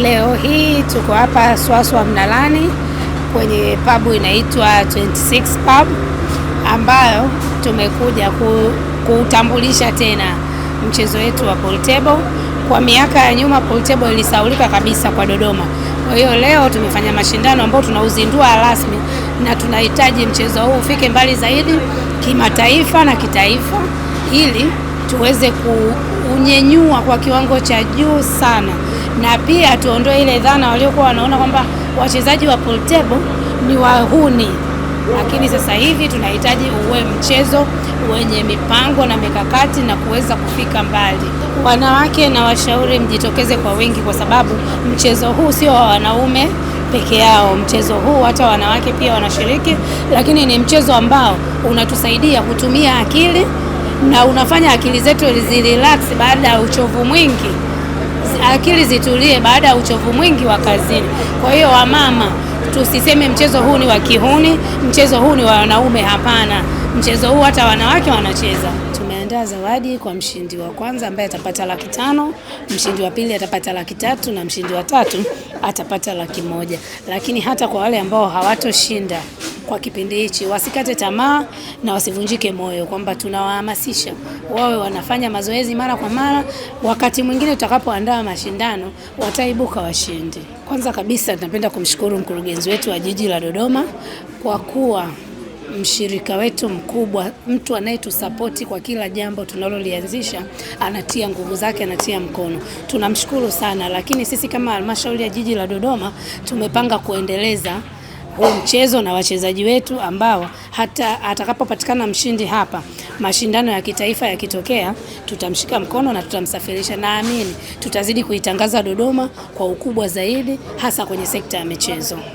Leo hii tuko hapa Swaswa Mnalani kwenye pub inaitwa 26 Pub, ambayo tumekuja kutambulisha tena mchezo wetu wa pool table. Kwa miaka ya nyuma pool table ilisaulika kabisa kwa Dodoma. Kwa hiyo leo tumefanya mashindano ambayo tunauzindua rasmi, na tunahitaji mchezo huu ufike mbali zaidi kimataifa na kitaifa, ili tuweze kunyenyua kwa kiwango cha juu sana, na pia tuondoe ile dhana waliokuwa wanaona kwamba wachezaji wa pool table ni wahuni. Lakini sasa hivi tunahitaji uwe mchezo wenye mipango na mikakati na kuweza kufika mbali. Wanawake na washauri mjitokeze kwa wingi, kwa sababu mchezo huu sio wa wanaume peke yao. Mchezo huu hata wanawake pia wanashiriki, lakini ni mchezo ambao unatusaidia kutumia akili na unafanya akili zetu zirelax baada ya uchovu mwingi, akili zitulie baada ya uchovu mwingi wa kazini. Kwa hiyo wamama, tusiseme mchezo huu ni wa kihuni, mchezo huu ni wa wanaume. Hapana, mchezo huu hata wanawake wanacheza. Tumeandaa zawadi kwa mshindi wa kwanza ambaye atapata $500, mshindi wa pili atapata $300 na mshindi wa tatu atapata $100. Lakini hata kwa wale ambao hawatoshinda kwa kipindi hichi, wasikate tamaa na wasivunjike moyo, kwamba tunawahamasisha wawe wanafanya mazoezi mara kwa mara. Wakati mwingine tutakapoandaa mashindano wataibuka washindi. Kwanza kabisa tunapenda kumshukuru mkurugenzi wetu wa jiji la Dodoma kwa kuwa mshirika wetu mkubwa, mtu anayetusapoti kwa kila jambo tunalolianzisha, anatia nguvu zake, anatia mkono. Tunamshukuru sana, lakini sisi kama halmashauri ya jiji la Dodoma tumepanga kuendeleza huu mchezo na wachezaji wetu, ambao hata atakapopatikana mshindi hapa, mashindano ya kitaifa yakitokea, tutamshika mkono na tutamsafirisha. Naamini tutazidi kuitangaza Dodoma kwa ukubwa zaidi, hasa kwenye sekta ya michezo.